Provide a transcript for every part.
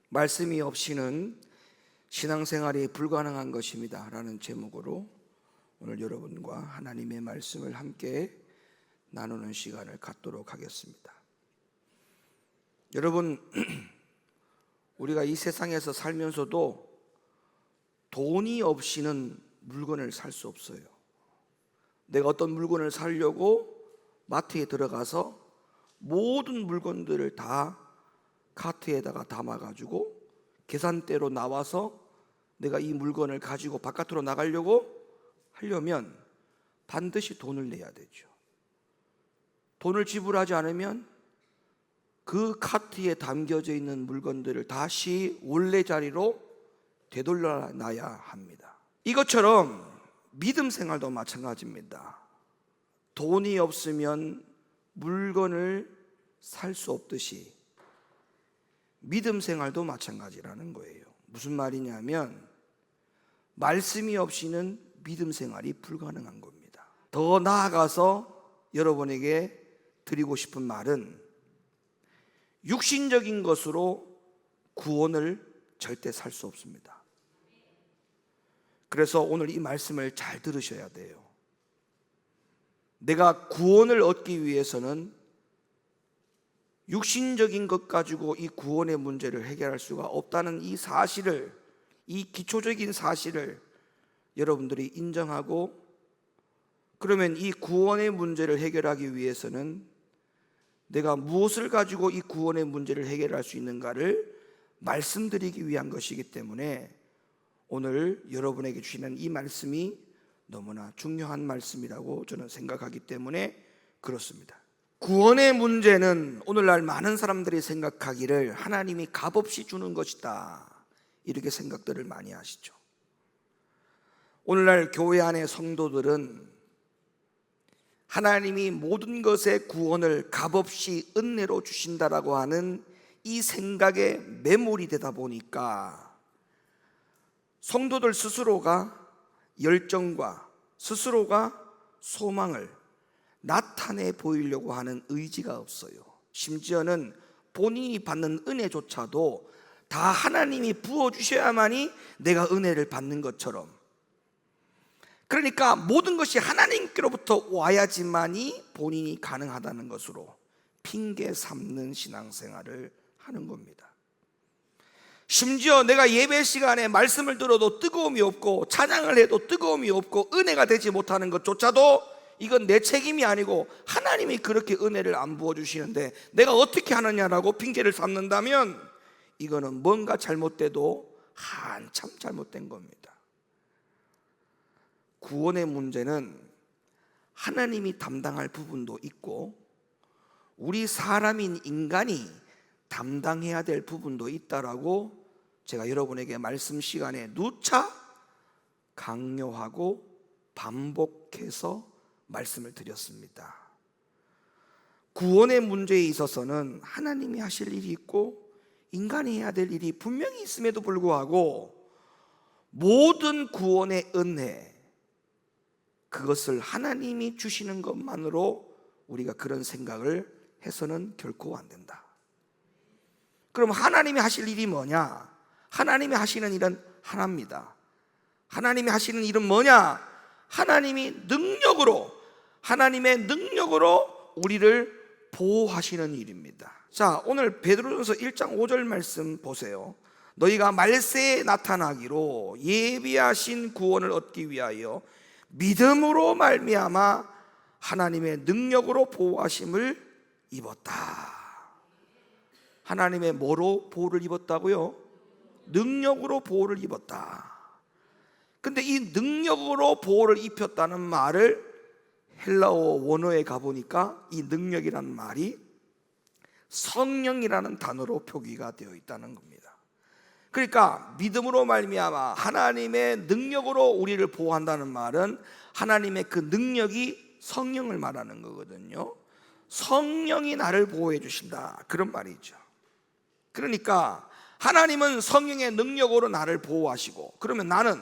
말씀이 없이는 신앙생활이 불가능한 것입니다 라는 제목으로 오늘 여러분과 하나님의 말씀을 함께 나누는 시간을 갖도록 하겠습니다. 여러분, 우리가 이 세상에서 살면서도 돈이 없이는 물건을 살 수 없어요. 내가 어떤 물건을 사려고 마트에 들어가서 모든 물건들을 다 카트에다가 담아가지고 계산대로 나와서 내가 이 물건을 가지고 바깥으로 나가려고 하려면 반드시 돈을 내야 되죠. 돈을 지불하지 않으면 그 카트에 담겨져 있는 물건들을 다시 원래 자리로 되돌려놔야 합니다. 이것처럼 믿음 생활도 마찬가지입니다. 돈이 없으면 물건을 살 수 없듯이 믿음 생활도 마찬가지라는 거예요. 무슨 말이냐면 말씀이 없이는 믿음 생활이 불가능한 겁니다. 더 나아가서 여러분에게 드리고 싶은 말은 육신적인 것으로 구원을 절대 살 수 없습니다. 그래서 오늘 이 말씀을 잘 들으셔야 돼요. 내가 구원을 얻기 위해서는 육신적인 것 가지고 이 구원의 문제를 해결할 수가 없다는 이 사실을, 이 기초적인 사실을 여러분들이 인정하고, 그러면 이 구원의 문제를 해결하기 위해서는 내가 무엇을 가지고 이 구원의 문제를 해결할 수 있는가를 말씀드리기 위한 것이기 때문에 오늘 여러분에게 주시는 이 말씀이 너무나 중요한 말씀이라고 저는 생각하기 때문에 그렇습니다. 구원의 문제는 오늘날 많은 사람들이 생각하기를 하나님이 값없이 주는 것이다, 이렇게 생각들을 많이 하시죠. 오늘날 교회 안의 성도들은 하나님이 모든 것의 구원을 값없이 은혜로 주신다라고 하는 이 생각에 매몰이 되다 보니까 성도들 스스로가 열정과 스스로가 소망을 나타내 보이려고 하는 의지가 없어요. 심지어는 본인이 받는 은혜조차도 다 하나님이 부어주셔야만이 내가 은혜를 받는 것처럼, 그러니까 모든 것이 하나님께로부터 와야지만이 본인이 가능하다는 것으로 핑계 삼는 신앙생활을 하는 겁니다. 심지어 내가 예배 시간에 말씀을 들어도 뜨거움이 없고 찬양을 해도 뜨거움이 없고 은혜가 되지 못하는 것조차도 이건 내 책임이 아니고 하나님이 그렇게 은혜를 안 부어주시는데 내가 어떻게 하느냐라고 핑계를 삼는다면 이거는 뭔가 잘못돼도 한참 잘못된 겁니다. 구원의 문제는 하나님이 담당할 부분도 있고 우리 사람인 인간이 담당해야 될 부분도 있다라고 제가 여러분에게 말씀 시간에 누차 강요하고 반복해서 말씀을 드렸습니다. 구원의 문제에 있어서는 하나님이 하실 일이 있고 인간이 해야 될 일이 분명히 있음에도 불구하고 모든 구원의 은혜, 그것을 하나님이 주시는 것만으로 우리가 그런 생각을 해서는 결코 안 된다. 그럼 하나님이 하실 일이 뭐냐? 하나님이 하시는 일은 하나입니다. 하나님이 하시는 일은 뭐냐? 하나님의 능력으로 우리를 보호하시는 일입니다. 자, 오늘 베드로전서 1장 5절 말씀 보세요. 너희가 말세에 나타나기로 예비하신 구원을 얻기 위하여 믿음으로 말미암아 하나님의 능력으로 보호하심을 입었다. 하나님의 뭐로 보호를 입었다고요? 능력으로 보호를 입었다. 근데 이 능력으로 보호를 입혔다는 말을 헬라어 원어에 가보니까 이 능력이라는 말이 성령이라는 단어로 표기가 되어 있다는 겁니다. 그러니까 믿음으로 말미암아 하나님의 능력으로 우리를 보호한다는 말은 하나님의 그 능력이 성령을 말하는 거거든요. 성령이 나를 보호해 주신다, 그런 말이죠. 그러니까 하나님은 성령의 능력으로 나를 보호하시고, 그러면 나는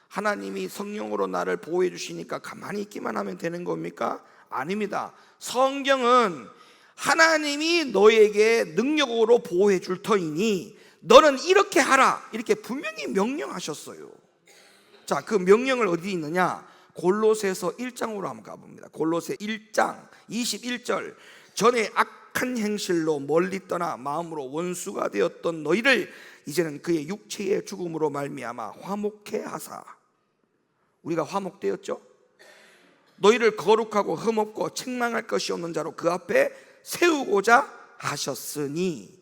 하나님이 성령으로 나를 보호해 주시니까 가만히 있기만 하면 되는 겁니까? 아닙니다. 성경은 하나님이 너에게 능력으로 보호해 줄 터이니 너는 이렇게 하라, 이렇게 분명히 명령하셨어요. 자, 그 명령을 어디 있느냐? 골로새서 1장으로 한번 가봅니다. 골로새 1장 21절. 전에 악한 행실로 멀리 떠나 마음으로 원수가 되었던 너희를 이제는 그의 육체의 죽음으로 말미암아 화목해 하사. 우리가 화목되었죠? 너희를 거룩하고 흠없고 책망할 것이 없는 자로 그 앞에 세우고자 하셨으니.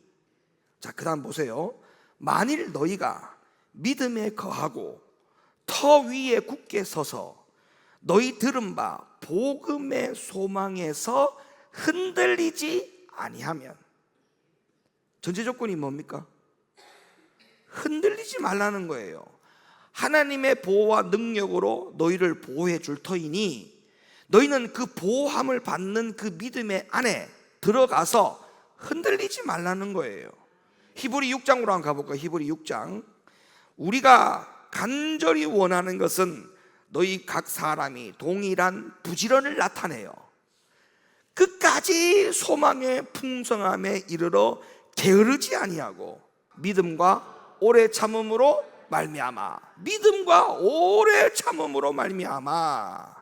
자, 그 다음 보세요. 만일 너희가 믿음에 거하고 터 위에 굳게 서서 너희 들은 바 복음의 소망에서 흔들리지 아니하면. 전제 조건이 뭡니까? 흔들리지 말라는 거예요. 하나님의 보호와 능력으로 너희를 보호해 줄 터이니 너희는 그 보호함을 받는 그 믿음의 안에 들어가서 흔들리지 말라는 거예요. 히브리 6장으로 한번 가볼까요? 히브리 6장. 우리가 간절히 원하는 것은 너희 각 사람이 동일한 부지런을 나타내요. 끝까지 소망의 풍성함에 이르러 게으르지 아니하고 믿음과 오래 참음으로 말미암아, 믿음과 오래 참음으로 말미암아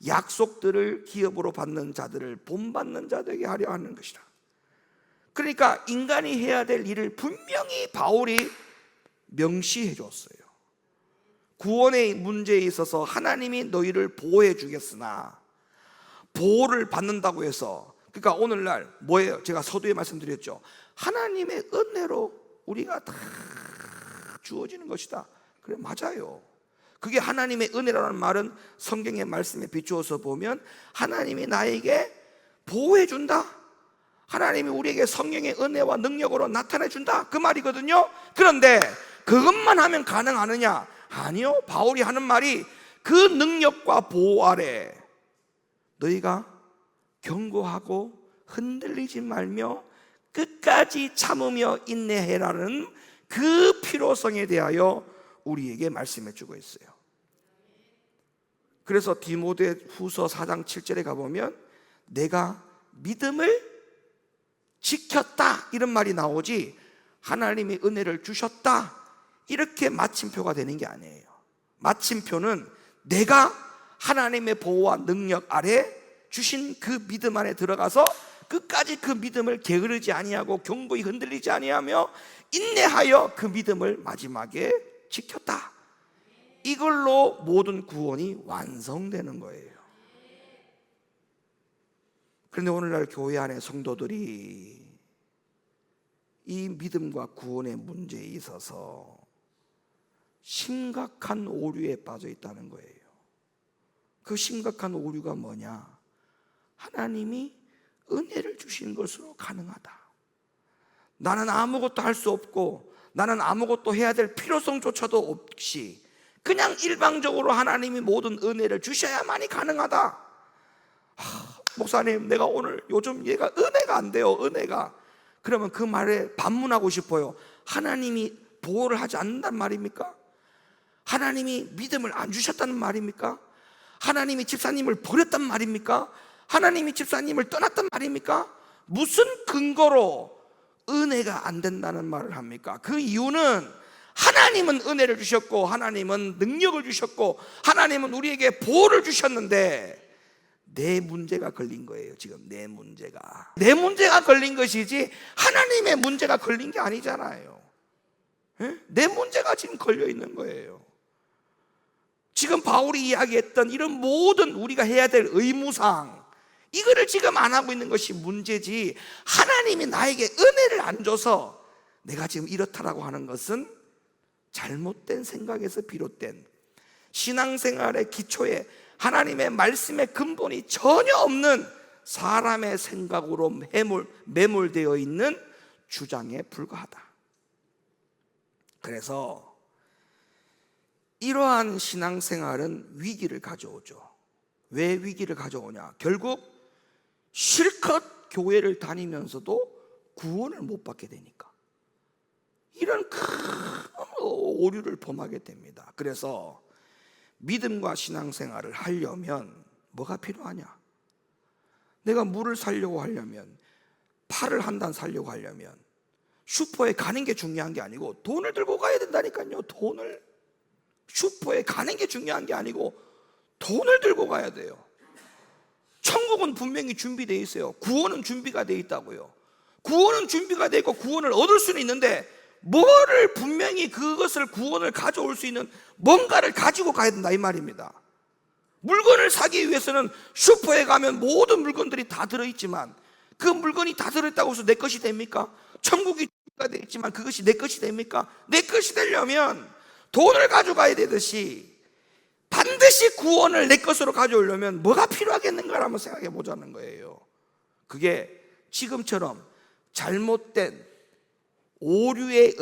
약속들을 기업으로 받는 자들을 본받는 자들에게 하려 하는 것이라. 그러니까 인간이 해야 될 일을 분명히 바울이 명시해 줬어요. 구원의 문제에 있어서 하나님이 너희를 보호해 주겠으나, 보호를 받는다고 해서, 그러니까 오늘날 뭐예요? 제가 서두에 말씀드렸죠. 하나님의 은혜로 우리가 다 주어지는 것이다. 그래, 맞아요. 그게 하나님의 은혜라는 말은 성경의 말씀에 비추어서 보면 하나님이 나에게 보호해 준다, 하나님이 우리에게 성령의 은혜와 능력으로 나타내 준다, 그 말이거든요. 그런데 그것만 하면 가능하느냐? 아니요. 바울이 하는 말이 그 능력과 보호 아래 너희가 견고하고 흔들리지 말며 끝까지 참으며 인내해라는 그 필요성에 대하여 우리에게 말씀해 주고 있어요. 그래서 디모데후서 4장 7절에 가보면 내가 믿음을 지켰다 이런 말이 나오지 하나님이 은혜를 주셨다 이렇게 마침표가 되는 게 아니에요. 마침표는 내가 하나님의 보호와 능력 아래 주신 그 믿음 안에 들어가서 끝까지 그 믿음을 게으르지 아니하고 견고히 흔들리지 아니하며 인내하여 그 믿음을 마지막에 지켰다. 이걸로 모든 구원이 완성되는 거예요. 그런데 오늘날 교회 안에 성도들이 이 믿음과 구원의 문제에 있어서 심각한 오류에 빠져 있다는 거예요. 그 심각한 오류가 뭐냐? 하나님이 은혜를 주신 것으로 가능하다. 나는 아무것도 할 수 없고 나는 아무것도 해야 될 필요성조차도 없이 그냥 일방적으로 하나님이 모든 은혜를 주셔야만이 가능하다. 목사님, 내가 오늘 요즘 얘가 은혜가 안 돼요. 은혜가. 그러면 그 말에 반문하고 싶어요. 하나님이 보호를 하지 않는단 말입니까? 하나님이 믿음을 안 주셨다는 말입니까? 하나님이 집사님을 버렸단 말입니까? 하나님이 집사님을 떠났단 말입니까? 무슨 근거로 은혜가 안 된다는 말을 합니까? 그 이유는 하나님은 은혜를 주셨고 하나님은 능력을 주셨고 하나님은 우리에게 보호를 주셨는데 내 문제가 걸린 거예요. 지금 내 문제가 걸린 것이지 하나님의 문제가 걸린 게 아니잖아요. 내 문제가 지금 걸려 있는 거예요. 지금 바울이 이야기했던 이런 모든 우리가 해야 될 의무상 이거를 지금 안 하고 있는 것이 문제지, 하나님이 나에게 은혜를 안 줘서 내가 지금 이렇다라고 하는 것은 잘못된 생각에서 비롯된 신앙생활의 기초에 하나님의 말씀의 근본이 전혀 없는 사람의 생각으로 매몰되어 있는 주장에 불과하다. 그래서 이러한 신앙생활은 위기를 가져오죠. 왜 위기를 가져오냐? 결국 실컷 교회를 다니면서도 구원을 못 받게 되니까 이런 큰 오류를 범하게 됩니다. 그래서 믿음과 신앙생활을 하려면 뭐가 필요하냐? 내가 물을 살려고 하려면, 팔을 한 단 살려고 하려면, 슈퍼에 가는 게 중요한 게 아니고 돈을 들고 가야 된다니까요. 돈을. 슈퍼에 가는 게 중요한 게 아니고 돈을 들고 가야 돼요. 천국은 분명히 준비되어 있어요. 구원은 준비가 되어 있다고요. 구원은 준비가 되어 있고 구원을 얻을 수는 있는데 뭐를 분명히 그것을 구원을 가져올 수 있는 뭔가를 가지고 가야 된다 이 말입니다. 물건을 사기 위해서는 슈퍼에 가면 모든 물건들이 다 들어있지만 그 물건이 다 들어있다고 해서 내 것이 됩니까? 천국이 준비가 되어 있지만 그것이 내 것이 됩니까? 내 것이 되려면 돈을 가져가야 되듯이 반드시 구원을 내 것으로 가져오려면 뭐가 필요하겠는가 한번 생각해 보자는 거예요. 그게 지금처럼 잘못된 오류에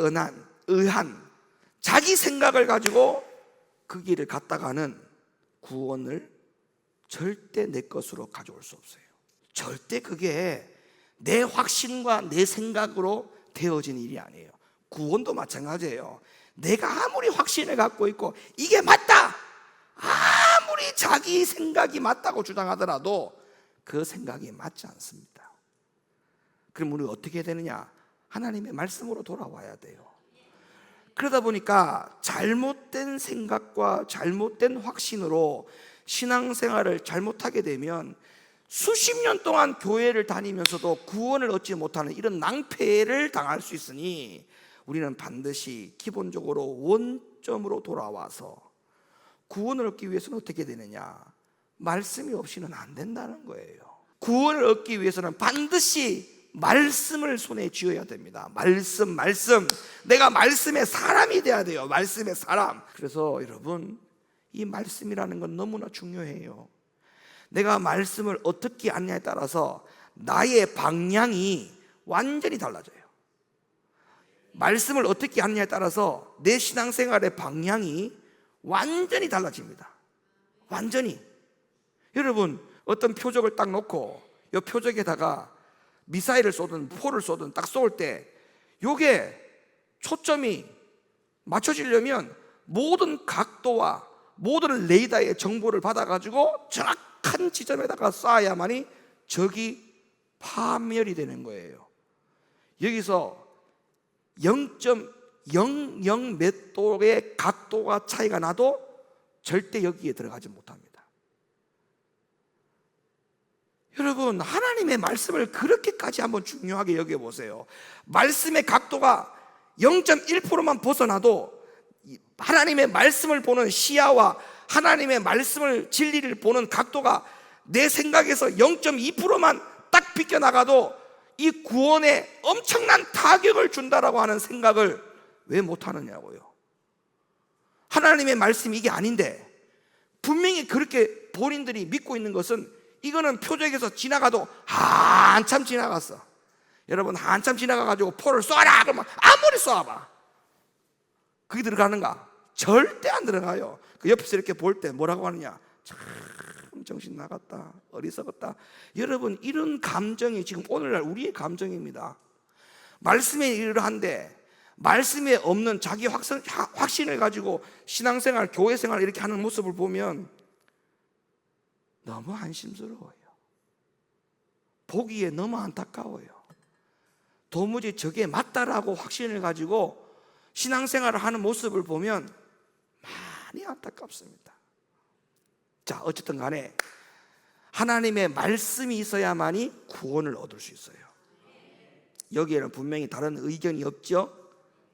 의한 자기 생각을 가지고 그 길을 갔다가는 구원을 절대 내 것으로 가져올 수 없어요. 절대 그게 내 확신과 내 생각으로 되어진 일이 아니에요. 구원도 마찬가지예요. 내가 아무리 확신을 갖고 있고 이게 맞다, 아무리 자기 생각이 맞다고 주장하더라도 그 생각이 맞지 않습니다. 그럼 우리 어떻게 되느냐? 하나님의 말씀으로 돌아와야 돼요. 그러다 보니까 잘못된 생각과 잘못된 확신으로 신앙생활을 잘못하게 되면 수십 년 동안 교회를 다니면서도 구원을 얻지 못하는 이런 낭패를 당할 수 있으니 우리는 반드시 기본적으로 원점으로 돌아와서 구원을 얻기 위해서는 어떻게 되느냐? 말씀이 없이는 안 된다는 거예요. 구원을 얻기 위해서는 반드시 말씀을 손에 쥐어야 됩니다. 말씀. 내가 말씀의 사람이 돼야 돼요. 말씀의 사람. 그래서 여러분, 이 말씀이라는 건 너무나 중요해요. 내가 말씀을 어떻게 하느냐에 따라서 나의 방향이 완전히 달라져요. 말씀을 어떻게 하느냐에 따라서 내 신앙생활의 방향이 완전히 달라집니다. 완전히. 여러분, 어떤 표적을 딱 놓고 이 표적에다가 미사일을 쏘든 포를 쏘든 딱 쏠 때 요게 초점이 맞춰지려면 모든 각도와 모든 레이더의 정보를 받아가지고 정확한 지점에다가 쏴야만이 적이 파멸이 되는 거예요. 여기서 0.00 몇 도의 각도가 차이가 나도 절대 여기에 들어가지 못합니다. 여러분, 하나님의 말씀을 그렇게까지 한번 중요하게 여겨보세요. 말씀의 각도가 0.1%만 벗어나도 하나님의 말씀을 보는 시야와 하나님의 말씀을 진리를 보는 각도가 내 생각에서 0.2%만 딱 비껴나가도 이 구원에 엄청난 타격을 준다라고 하는 생각을 왜 못하느냐고요. 하나님의 말씀이 이게 아닌데 분명히 그렇게 본인들이 믿고 있는 것은 이거는 표적에서 지나가도 한참 지나갔어. 여러분, 한참 지나가가지고 포를 쏴라 그러면 아무리 쏴봐 그게 들어가는가? 절대 안 들어가요. 그 옆에서 이렇게 볼 때 뭐라고 하느냐? 참 정신 나갔다, 어리석었다. 여러분, 이런 감정이 지금 오늘날 우리의 감정입니다. 말씀에 이러한데 말씀에 없는 자기 확신을 가지고 신앙생활, 교회생활 이렇게 하는 모습을 보면 너무 안심스러워요. 보기에 너무 안타까워요. 도무지 저게 맞다라고 확신을 가지고 신앙생활을 하는 모습을 보면 많이 안타깝습니다. 자, 어쨌든 간에 하나님의 말씀이 있어야만이 구원을 얻을 수 있어요. 여기에는 분명히 다른 의견이 없죠?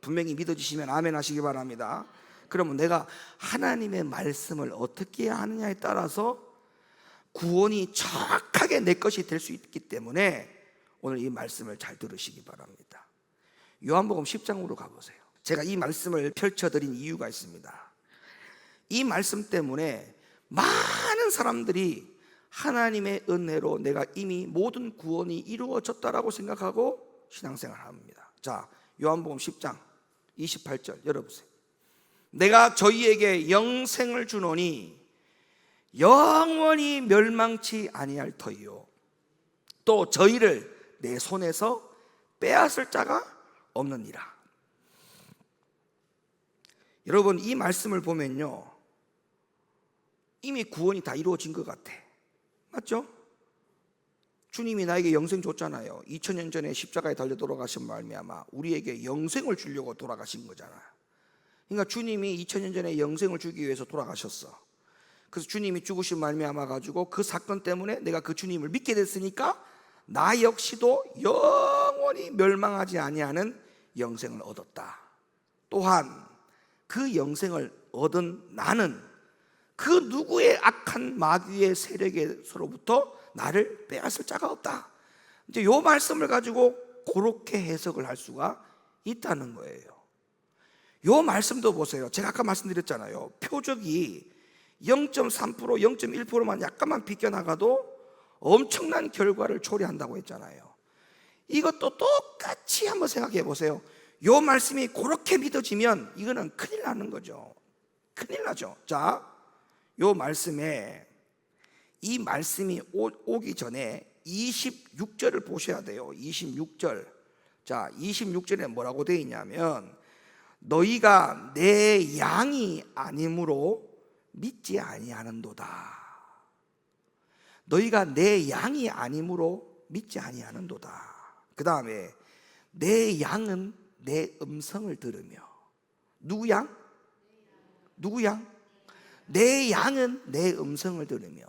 분명히 믿어주시면 아멘 하시기 바랍니다. 그러면 내가 하나님의 말씀을 어떻게 하느냐에 따라서 구원이 정확하게 내 것이 될 수 있기 때문에 오늘 이 말씀을 잘 들으시기 바랍니다. 요한복음 10장으로 가보세요. 제가 이 말씀을 펼쳐드린 이유가 있습니다. 이 말씀 때문에 많은 사람들이 하나님의 은혜로 내가 이미 모든 구원이 이루어졌다라고 생각하고 신앙생활을 합니다. 자, 요한복음 10장 28절 열어보세요. 내가 저희에게 영생을 주노니 영원히 멸망치 아니할 터이요 또 저희를 내 손에서 빼앗을 자가 없느니라. 여러분, 이 말씀을 보면요 이미 구원이 다 이루어진 것 같아. 맞죠? 주님이 나에게 영생 줬잖아요. 2000년 전에 십자가에 달려 돌아가신 말미암아 우리에게 영생을 주려고 돌아가신 거잖아요. 그러니까 주님이 2000년 전에 영생을 주기 위해서 돌아가셨어. 그래서 주님이 죽으신 말미암아 가지고 그 사건 때문에 내가 그 주님을 믿게 됐으니까 나 역시도 영원히 멸망하지 아니하는 영생을 얻었다. 또한 그 영생을 얻은 나는 그 누구의 악한 마귀의 세력에서로부터 나를 빼앗을 자가 없다. 이제 요 말씀을 가지고 그렇게 해석을 할 수가 있다는 거예요. 요 말씀도 보세요. 제가 아까 말씀드렸잖아요. 표적이 0.3%, 0.1%만 약간만 비껴나가도 엄청난 결과를 초래한다고 했잖아요. 이것도 똑같이 한번 생각해 보세요. 요 말씀이 그렇게 믿어지면 이거는 큰일 나는 거죠. 큰일 나죠. 자, 요 말씀에 이 말씀이 오기 전에 26절을 보셔야 돼요. 26절. 자, 26절에 뭐라고 되어 있냐면 너희가 내 양이 아니므로 믿지 아니하는도다. 너희가 내 양이 아니므로 믿지 아니하는도다. 그 다음에 내 양은 내 음성을 들으며. 누구 양? 누구 양? 내 양은 내 음성을 들으며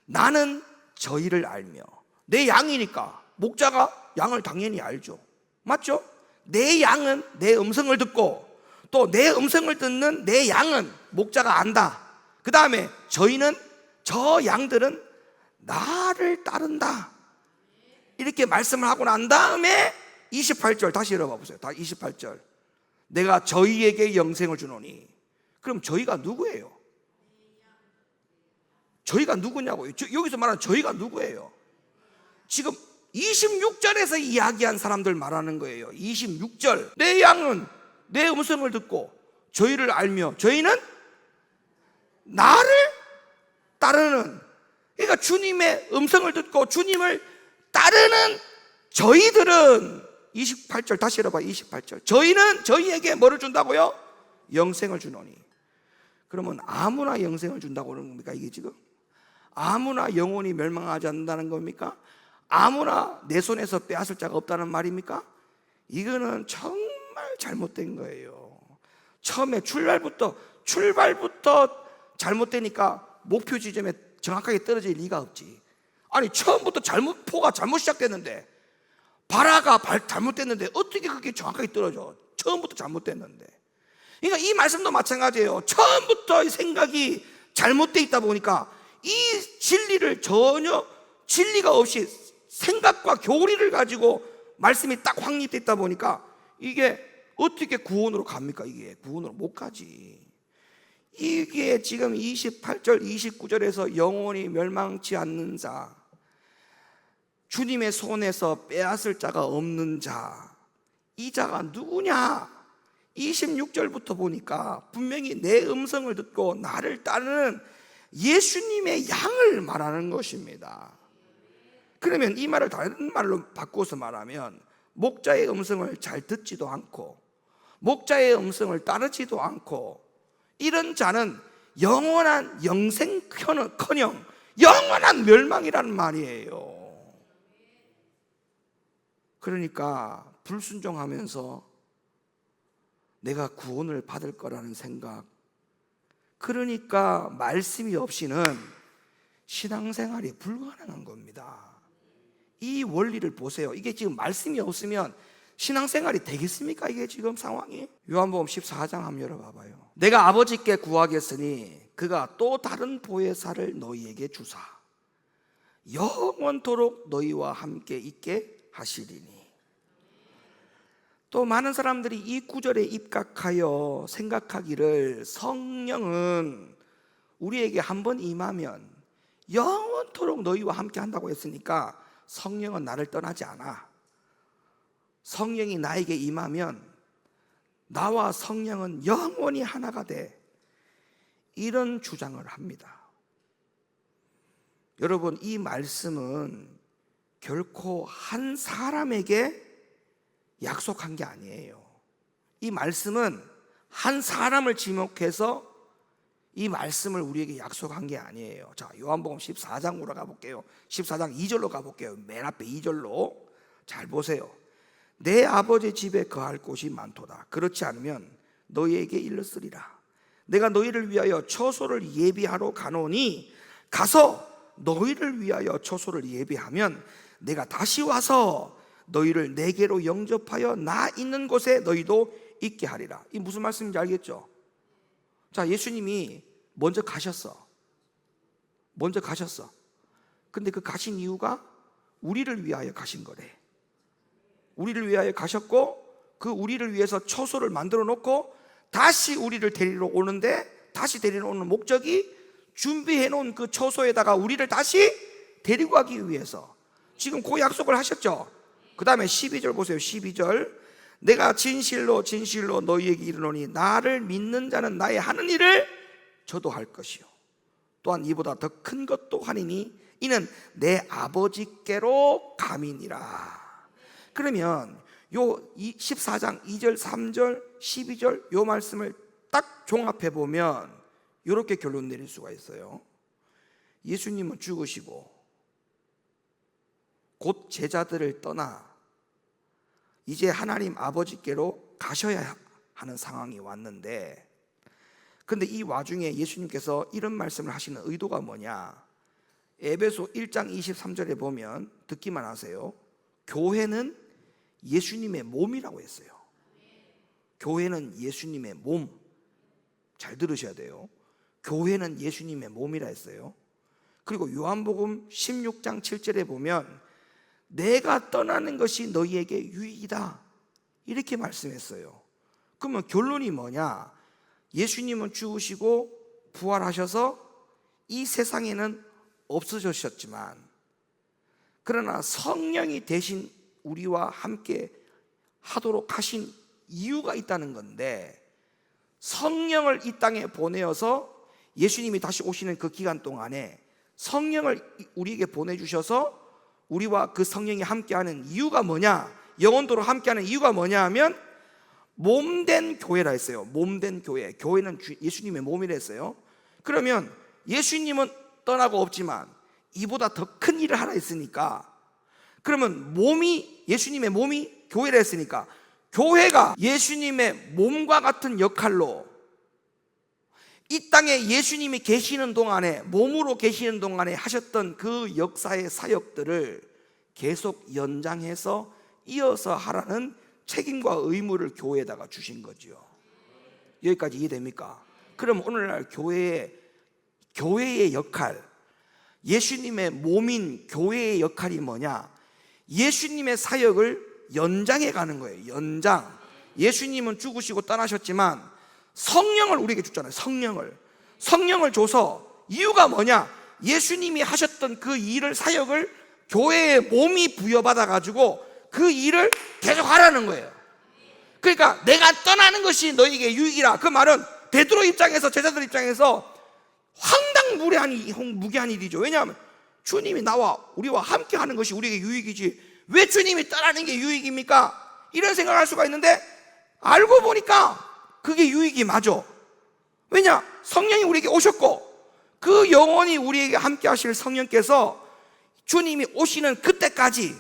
나는 저희를 알며. 내 양이니까 목자가 양을 당연히 알죠. 맞죠? 내 양은 내 음성을 듣고 또 내 음성을 듣는 내 양은 목자가 안다. 그 다음에 저희는 저 양들은 나를 따른다. 이렇게 말씀을 하고 난 다음에 28절 다시 읽어봐 보세요. 다 28절. 내가 저희에게 영생을 주노니. 그럼 저희가 누구예요? 저희가 누구냐고요? 여기서 말하는 저희가 누구예요? 지금 26절에서 이야기한 사람들 말하는 거예요. 26절. 내 양은 내 음성을 듣고 저희를 알며 저희는 나를 따르는. 그러니까 주님의 음성을 듣고 주님을 따르는 저희들은 28절 다시 읽어봐. 28절. 저희는 저희에게 뭐를 준다고요? 영생을 주노니. 그러면 아무나 영생을 준다고 그러는 겁니까? 이게 지금 아무나 영원히 멸망하지 않는다는 겁니까? 아무나 내 손에서 빼앗을 자가 없다는 말입니까? 이거는 정말 잘못된 거예요. 처음에 출발부터 잘못되니까 목표 지점에 정확하게 떨어질 리가 없지. 아니 처음부터 포가 잘못 시작됐는데 발화가 잘못됐는데 어떻게 그게 정확하게 떨어져? 처음부터 잘못됐는데. 그러니까 이 말씀도 마찬가지예요. 처음부터 생각이 잘못되어 있다 보니까 이 진리를 전혀 진리가 없이 생각과 교리를 가지고 말씀이 딱 확립되어 있다 보니까 이게 어떻게 구원으로 갑니까? 이게 구원으로 못 가지. 이게 지금 28절 29절에서 영원히 멸망치 않는 자, 주님의 손에서 빼앗을 자가 없는 자, 이 자가 누구냐? 26절부터 보니까 분명히 내 음성을 듣고 나를 따르는 예수님의 양을 말하는 것입니다. 그러면 이 말을 다른 말로 바꿔서 말하면 목자의 음성을 잘 듣지도 않고 목자의 음성을 따르지도 않고 이런 자는 영원한 영생커녕 영원한 멸망이라는 말이에요. 그러니까 불순종하면서 내가 구원을 받을 거라는 생각, 그러니까 말씀이 없이는 신앙생활이 불가능한 겁니다. 이 원리를 보세요. 이게 지금 말씀이 없으면 신앙생활이 되겠습니까? 이게 지금 상황이. 요한복음 14장 한번 열어봐봐요. 내가 아버지께 구하겠으니 그가 또 다른 보혜사를 너희에게 주사 영원토록 너희와 함께 있게 하시리니. 또 많은 사람들이 이 구절에 입각하여 생각하기를 성령은 우리에게 한번 임하면 영원토록 너희와 함께 한다고 했으니까 성령은 나를 떠나지 않아. 성령이 나에게 임하면 나와 성령은 영원히 하나가 돼. 이런 주장을 합니다. 여러분, 이 말씀은 결코 한 사람에게 약속한 게 아니에요. 이 말씀은 한 사람을 지목해서 이 말씀을 우리에게 약속한 게 아니에요. 자, 요한복음 14장으로 가볼게요. 14장 2절로 가볼게요. 맨 앞에 2절로 잘 보세요. 내 아버지 집에 거할 곳이 많도다. 그렇지 않으면 너희에게 일렀으리라. 내가 너희를 위하여 처소를 예비하러 가노니 가서 너희를 위하여 처소를 예비하면 내가 다시 와서 너희를 내게로 영접하여 나 있는 곳에 너희도 있게 하리라. 이 무슨 말씀인지 알겠죠? 자, 예수님이 먼저 가셨어. 근데 그 가신 이유가 우리를 위하여 가신 거래. 우리를 위하여 가셨고, 그 우리를 위해서 처소를 만들어 놓고 다시 우리를 데리러 오는데, 다시 데리러 오는 목적이 준비해 놓은 그 처소에다가 우리를 다시 데리고 가기 위해서. 지금 그 약속을 하셨죠. 그 다음에 12절 보세요. 12절. 내가 진실로 진실로 너희에게 이르노니 나를 믿는 자는 나의 하는 일을 저도 할 것이요 또한 이보다 더 큰 것도 하리니 이는 내 아버지께로 감이니라. 그러면 요 14장 2절 3절 12절 요 말씀을 딱 종합해 보면 이렇게 결론 내릴 수가 있어요. 예수님은 죽으시고 곧 제자들을 떠나 이제 하나님 아버지께로 가셔야 하는 상황이 왔는데, 근데 이 와중에 예수님께서 이런 말씀을 하시는 의도가 뭐냐? 에베소 1장 23절에 보면 듣기만 하세요. 교회는 예수님의 몸이라고 했어요. 교회는 예수님의 몸. 잘 들으셔야 돼요. 교회는 예수님의 몸이라 했어요. 그리고 요한복음 16장 7절에 보면 내가 떠나는 것이 너희에게 유익이다 이렇게 말씀했어요. 그러면 결론이 뭐냐? 예수님은 죽으시고 부활하셔서 이 세상에는 없어지셨지만, 그러나 성령이 대신 우리와 함께 하도록 하신 이유가 있다는 건데, 성령을 이 땅에 보내어서 예수님이 다시 오시는 그 기간 동안에 성령을 우리에게 보내주셔서 우리와 그 성령이 함께하는 이유가 뭐냐? 영원토록 함께하는 이유가 뭐냐 하면 몸된 교회라 했어요. 몸된 교회. 교회는 예수님의 몸이라 했어요. 그러면 예수님은 떠나고 없지만 이보다 더 큰 일을 하라 했으니까, 그러면 예수님의 몸이 교회라 했으니까 교회가 예수님의 몸과 같은 역할로 이 땅에 예수님이 계시는 동안에, 몸으로 계시는 동안에 하셨던 그 역사의 사역들을 계속 연장해서 이어서 하라는 책임과 의무를 교회에다가 주신 거죠. 여기까지 이해됩니까? 그럼 오늘날 교회의 역할, 예수님의 몸인 교회의 역할이 뭐냐? 예수님의 사역을 연장해 가는 거예요. 연장. 예수님은 죽으시고 떠나셨지만 성령을 우리에게 줬잖아요. 성령을 줘서 이유가 뭐냐? 예수님이 하셨던 그 일을, 사역을 교회의 몸이 부여받아 가지고 그 일을 계속 하라는 거예요. 그러니까 내가 떠나는 것이 너에게 유익이라. 그 말은 베드로 입장에서, 제자들 입장에서 무기한 일이죠. 왜냐하면 주님이 우리와 함께 하는 것이 우리에게 유익이지 왜 주님이 떠나는 게 유익입니까? 이런 생각을 할 수가 있는데, 알고 보니까 그게 유익이 맞아. 왜냐? 성령이 우리에게 오셨고 그 영원히 우리에게 함께 하실 성령께서 주님이 오시는 그때까지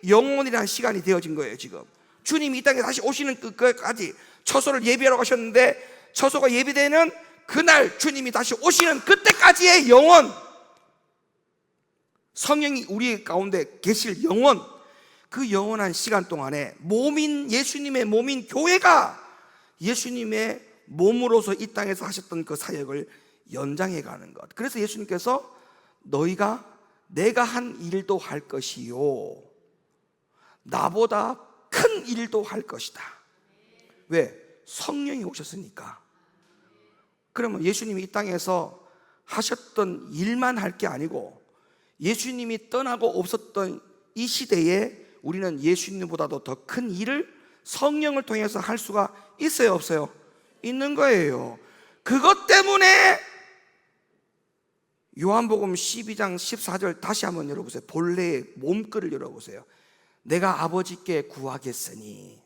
영원이라는 시간이 되어진 거예요. 지금 주님이 이 땅에 다시 오시는 그까지 처소를 예비하러 가셨는데, 처소가 예비되는 그날 주님이 다시 오시는 그때까지의 영원, 성령이 우리 가운데 계실 영원, 그 영원한 시간 동안에 예수님의 몸인 교회가 예수님의 몸으로서 이 땅에서 하셨던 그 사역을 연장해 가는 것. 그래서 예수님께서 내가 한 일도 할 것이요 나보다 큰 일도 할 것이다. 왜? 성령이 오셨으니까. 그러면 예수님이 이 땅에서 하셨던 일만 할 게 아니고, 예수님이 떠나고 없었던 이 시대에 우리는 예수님보다도 더 큰 일을 성령을 통해서 할 수가 있어요, 없어요? 있는 거예요. 그것 때문에 요한복음 12장 14절 다시 한번 열어보세요. 본래의 몸글을 열어보세요. 내가 아버지께 구하겠으니.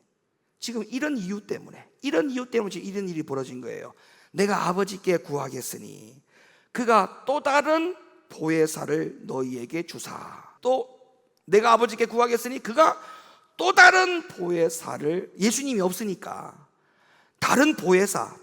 지금 이런 이유 때문에 지금 이런 일이 벌어진 거예요. 내가 아버지께 구하겠으니 그가 또 다른 보혜사를 너희에게 주사. 또 내가 아버지께 구하겠으니 그가 또 다른 보혜사를, 예수님이 없으니까 다른 보혜사.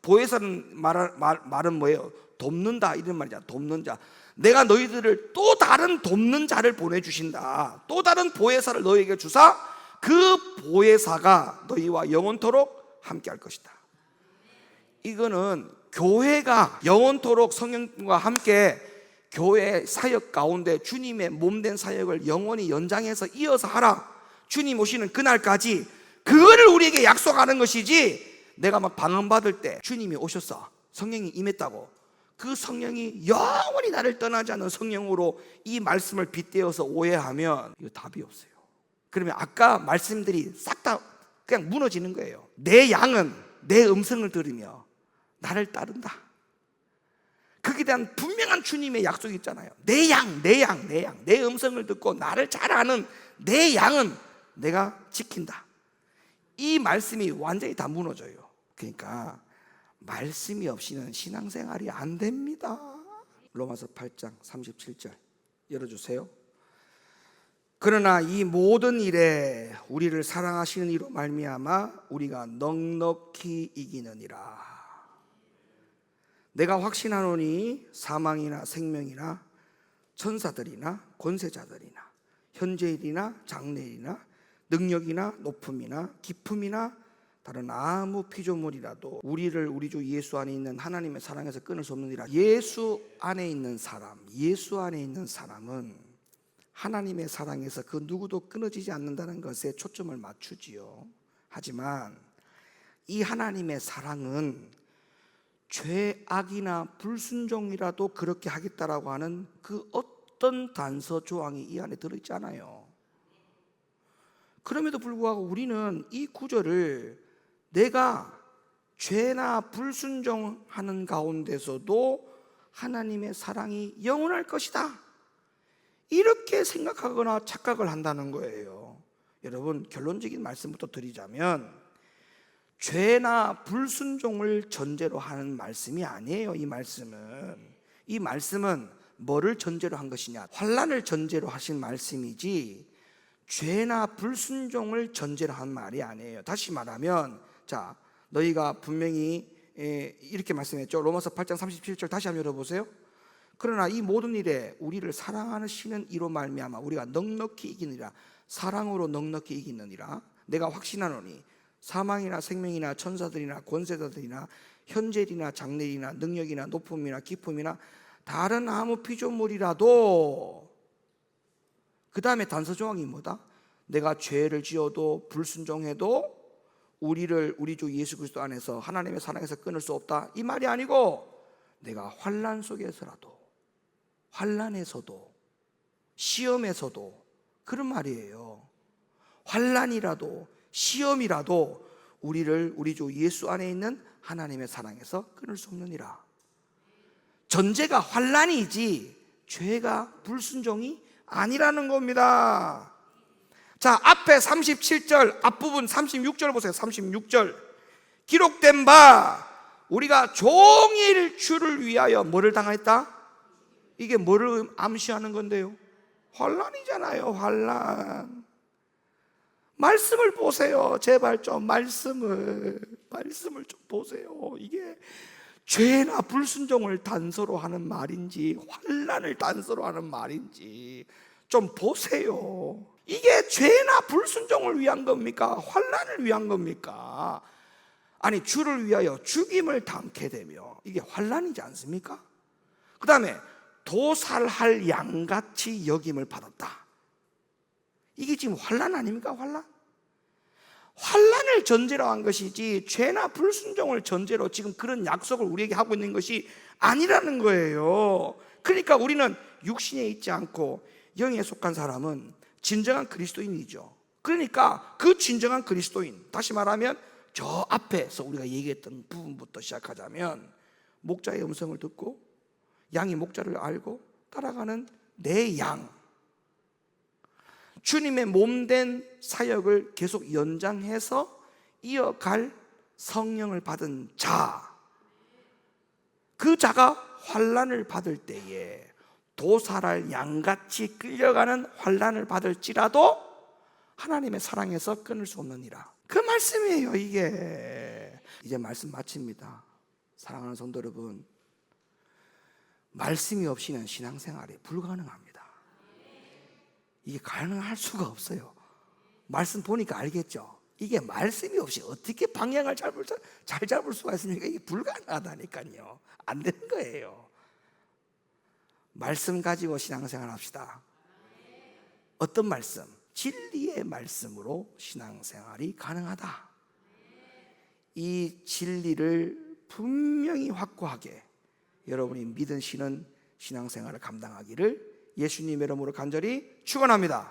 보혜사는 말은 뭐예요? 돕는다 이런 말이잖아. 돕는 자. 내가 너희들을 또 다른 돕는 자를 보내주신다. 또 다른 보혜사를 너희에게 주사 그 보혜사가 너희와 영원토록 함께 할 것이다. 이거는 교회가 영원토록 성령과 함께 교회 사역 가운데 주님의 몸된 사역을 영원히 연장해서 이어서 하라. 주님 오시는 그날까지 그거를 우리에게 약속하는 것이지, 내가 막 방언받을 때 주님이 오셨어, 성령이 임했다고, 그 성령이 영원히 나를 떠나지 않는 성령으로 이 말씀을 빗대어서 오해하면 이거 답이 없어요. 그러면 아까 말씀들이 싹 다 그냥 무너지는 거예요. 내 양은 내 음성을 들으며 나를 따른다. 거기에 대한 분명한 주님의 약속이 있잖아요. 내 음성을 듣고 나를 잘 아는 내 양은 내가 지킨다. 이 말씀이 완전히 다 무너져요. 그러니까 말씀이 없이는 신앙생활이 안 됩니다. 로마서 8장 37절 열어주세요. 그러나 이 모든 일에 우리를 사랑하시는 이로 말미암아 우리가 넉넉히 이기느니라. 내가 확신하노니 사망이나 생명이나 천사들이나 권세자들이나 현재일이나 장래일이나 능력이나 높음이나 깊음이나 다른 아무 피조물이라도 우리를 우리 주 예수 안에 있는 하나님의 사랑에서 끊을 수 없느니라. 예수 안에 있는 사람은 하나님의 사랑에서 그 누구도 끊어지지 않는다는 것에 초점을 맞추지요. 하지만 이 하나님의 사랑은 죄악이나 불순종이라도 그렇게 하겠다라고 하는 그 어떤 단서 조항이 이 안에 들어있지 않아요. 그럼에도 불구하고 우리는 이 구절을 내가 죄나 불순종하는 가운데서도 하나님의 사랑이 영원할 것이다, 이렇게 생각하거나 착각을 한다는 거예요. 여러분, 결론적인 말씀부터 드리자면 죄나 불순종을 전제로 하는 말씀이 아니에요. 이 말씀은 뭐를 전제로 한 것이냐? 환난을 전제로 하신 말씀이지 죄나 불순종을 전제로 한 말이 아니에요. 다시 말하면, 자, 너희가 분명히 이렇게 말씀했죠. 로마서 8장 37절 다시 한번 열어보세요. 그러나 이 모든 일에 우리를 사랑하시는 이로 말미암아 우리가 넉넉히 이기느니라. 사랑으로 넉넉히 이기느니라. 내가 확신하노니 사망이나 생명이나 천사들이나 권세자들이나 현재일이나 장래일이나 능력이나 높음이나 깊음이나 다른 아무 피조물이라도, 그 다음에 단서 조항이 뭐다? 내가 죄를 지어도 불순종해도 우리 주 예수 그리스도 안에서 하나님의 사랑에서 끊을 수 없다, 이 말이 아니고 내가 환난 속에서라도, 환난에서도, 시험에서도, 그런 말이에요. 환난이라도 시험이라도 우리를 우리 주 예수 안에 있는 하나님의 사랑에서 끊을 수 없느니라. 전제가 환난이지 죄가 불순종이 아니라는 겁니다. 자, 앞에 37절 앞부분 36절 보세요. 36절 기록된 바 우리가 종일 주를 위하여 뭐를 당했다? 이게 뭐를 암시하는 건데요? 환난이잖아요. 환난. 말씀을 보세요. 제발 좀 말씀을 좀 보세요. 이게 죄나 불순종을 단서로 하는 말인지 환난을 단서로 하는 말인지 좀 보세요. 이게 죄나 불순종을 위한 겁니까? 환난을 위한 겁니까? 아니, 주를 위하여 죽임을 당케 되며 이게 환난이지 않습니까? 그 다음에 도살할 양같이 여김을 받았다. 이게 지금 환난 아닙니까? 환난을 전제로 한 것이지 죄나 불순종을 전제로 지금 그런 약속을 우리에게 하고 있는 것이 아니라는 거예요. 그러니까 우리는 육신에 있지 않고 영에 속한 사람은 진정한 그리스도인이죠. 그러니까 그 진정한 그리스도인, 다시 말하면 저 앞에서 우리가 얘기했던 부분부터 시작하자면 목자의 음성을 듣고 양이 목자를 알고 따라가는 내 양, 주님의 몸된 사역을 계속 연장해서 이어갈 성령을 받은 자, 그 자가 환난을 받을 때에 도살할 양같이 끌려가는 환난을 받을지라도 하나님의 사랑에서 끊을 수 없느니라. 그 말씀이에요. 이게 이제 말씀 마칩니다. 사랑하는 성도 여러분, 말씀이 없이는 신앙생활이 불가능합니다. 이게 가능할 수가 없어요. 말씀 보니까 알겠죠? 이게 말씀이 없이 어떻게 방향을 잘 잡을 수가 있습니까? 이게 불가능하다니까요. 안 되는 거예요. 말씀 가지고 신앙생활 합시다. 어떤 말씀? 진리의 말씀으로 신앙생활이 가능하다. 이 진리를 분명히 확고하게 여러분이 믿으시는 신앙생활을 감당하기를 예수님의 이름으로 간절히 축원합니다.